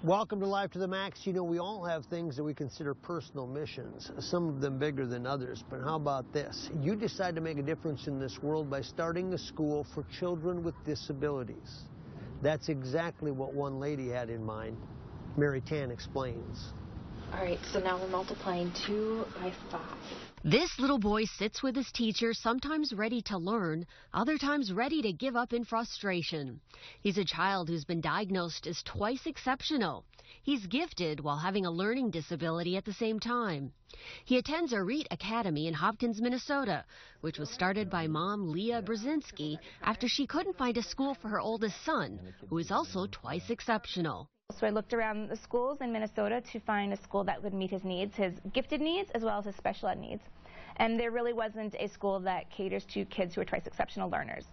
Welcome to Life to the Max. You know, we all have things that we consider personal missions, some of them bigger than others. But how about this? You decide to make a difference in this world by starting a school for children with disabilities. That's exactly what one lady had in mind. Mary Tan explains. All right, so now we're multiplying 2 by 5. This little boy sits with his teacher, sometimes ready to learn, other times ready to give up in frustration. He's a child who's been diagnosed as twice exceptional. He's gifted while having a learning disability at the same time. He attends Arit Academy in Hopkins, Minnesota, which was started by mom Leah Brzezinski after she couldn't find a school for her oldest son, who is also twice exceptional. So I looked around the schools in Minnesota to find a school that would meet his needs, his gifted needs as well as his special ed needs. And there really wasn't a school that caters to kids who are twice exceptional learners.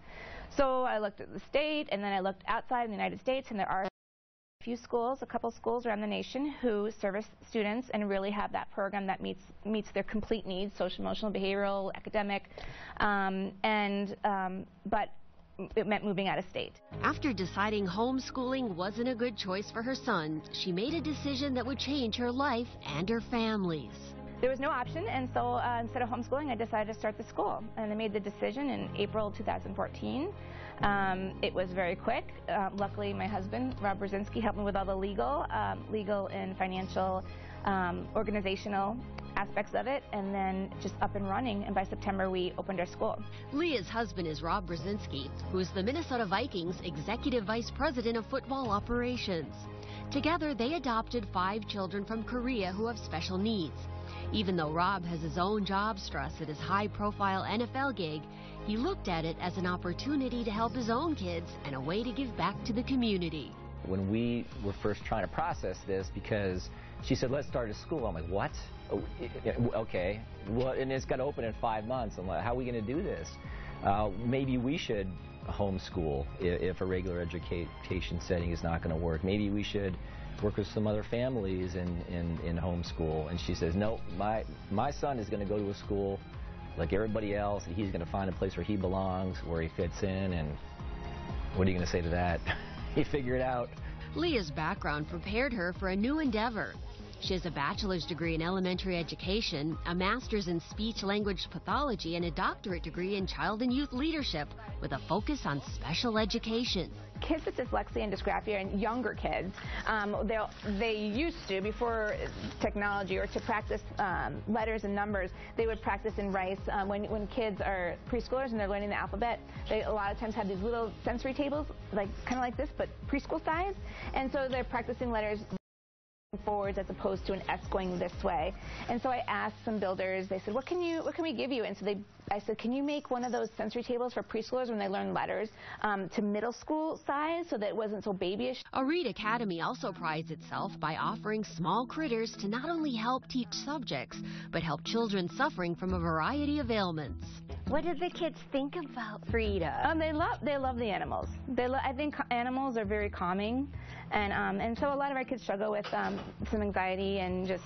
So I looked at the state, and then I looked outside in the United States, and there are a few schools, a couple schools around the nation who service students and really have that program that meets their complete needs, social, emotional, behavioral, academic, but it meant moving out of state. After deciding homeschooling wasn't a good choice for her son, she made a decision that would change her life and her family's. There was no option, and so instead of homeschooling, I decided to start the school. And I made the decision in April 2014. It was very quick. Luckily, my husband, Rob Brzezinski, helped me with all the legal and financial, organizational aspects of it, and then just up and running, and by September we opened our school. Leah's husband is Rob Brzezinski, who is the Minnesota Vikings Executive Vice President of Football Operations. Together, they adopted 5 children from Korea who have special needs. Even though Rob has his own job stress at his high-profile NFL gig, he looked at it as an opportunity to help his own kids and a way to give back to the community. When we were first trying to process this, because she said, let's start a school. I'm like, what? Oh, okay. Well, and it's got to open in 5 months. I'm like, how are we going to do this? Maybe we should homeschool if a regular education setting is not going to work. Maybe we should work with some other families in homeschool. And she says, no, my son is going to go to a school like everybody else, and he's going to find a place where he belongs, where he fits in. And what are you going to say to that? You figure it out. Leah's background prepared her for a new endeavor. She has a bachelor's degree in elementary education, a master's in speech-language pathology, and a doctorate degree in child and youth leadership with a focus on special education. Kids with dyslexia and dysgraphia and younger kids, they used to, before technology, or to practice letters and numbers, they would practice and write. When kids are preschoolers and they're learning the alphabet, they a lot of times have these little sensory tables, kind of like this, but preschool size. And so they're practicing letters forwards as opposed to an S going this way. And so I asked some builders, they said, what can we give you? And so I said, can you make one of those sensory tables for preschoolers when they learn letters to middle school size so that it wasn't so babyish? Arit Academy also prides itself by offering small critters to not only help teach subjects, but help children suffering from a variety of ailments. What do the kids think about Frida? They love the animals. I think animals are very calming, and so a lot of our kids struggle with some anxiety and just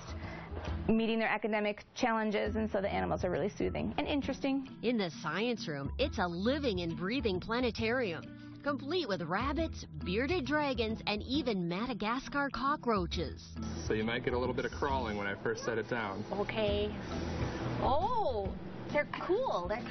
meeting their academic challenges, and so the animals are really soothing and interesting. In the science room, it's a living and breathing planetarium, complete with rabbits, bearded dragons, and even Madagascar cockroaches. So you might get a little bit of crawling when I first set it down. Okay. Oh, they're cool. They're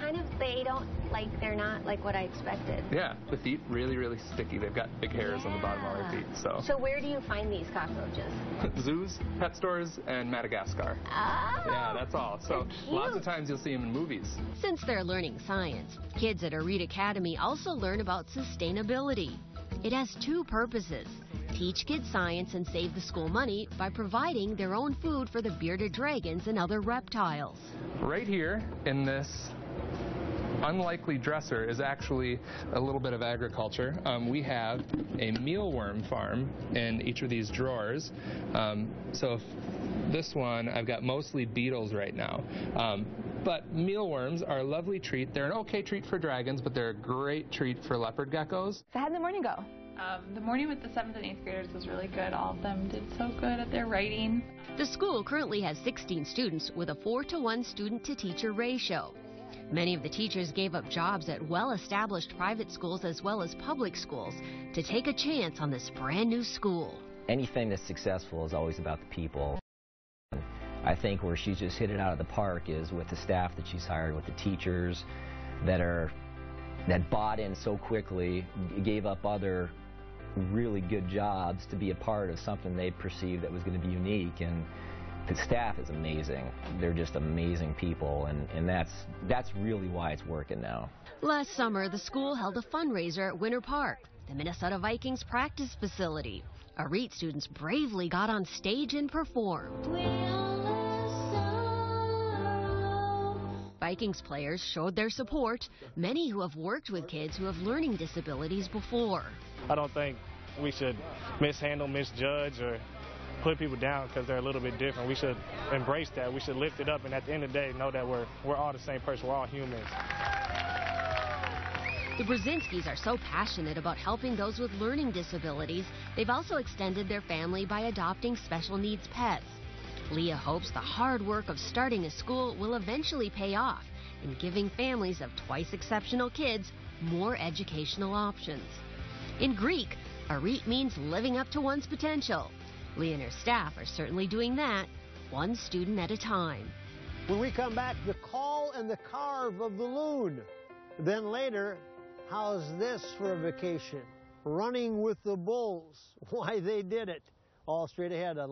they're not like what I expected. Yeah, the feet really, really sticky. They've got big hairs on the bottom of their feet. So where do you find these cockroaches? Zoos, pet stores, and Madagascar. Oh, yeah, that's all. So lots of times you'll see them in movies. Since they're learning science, kids at Arit Academy also learn about sustainability. It has 2 purposes: teach kids science and save the school money by providing their own food for the bearded dragons and other reptiles. Right here in this unlikely dresser is actually a little bit of agriculture. We have a mealworm farm in each of these drawers. So this one, I've got mostly beetles right now. But mealworms are a lovely treat. They're an okay treat for dragons, but they're a great treat for leopard geckos. So how did the morning go? The morning with the 7th and 8th graders was really good. All of them did so good at their writing. The school currently has 16 students with a 4-to-1 student-to-teacher ratio. Many of the teachers gave up jobs at well-established private schools as well as public schools to take a chance on this brand new school. anything that's successful is always about the people. I think where she's just hit it out of the park is with the staff that she's hired, with the teachers that bought in so quickly, gave up other really good jobs to be a part of something they perceived that was going to be unique. And the staff is amazing. They're just amazing people, and that's really why it's working now. Last summer, the school held a fundraiser at Winter Park, the Minnesota Vikings practice facility. Arit students bravely got on stage and performed. Vikings players showed their support, many who have worked with kids who have learning disabilities before. I don't think we should mishandle, misjudge, or put people down because they're a little bit different. We should embrace that. We should lift it up, and at the end of the day, know that we're all the same person. We're all humans. The Brzezinskis are so passionate about helping those with learning disabilities, they've also extended their family by adopting special needs pets. Leah hopes the hard work of starting a school will eventually pay off in giving families of twice exceptional kids more educational options. In Greek, Arit means living up to one's potential. Leah and her staff are certainly doing that, one student at a time. When we come back, the call and the carve of the loon. Then later, how's this for a vacation? Running with the bulls. Why they did it. All straight ahead on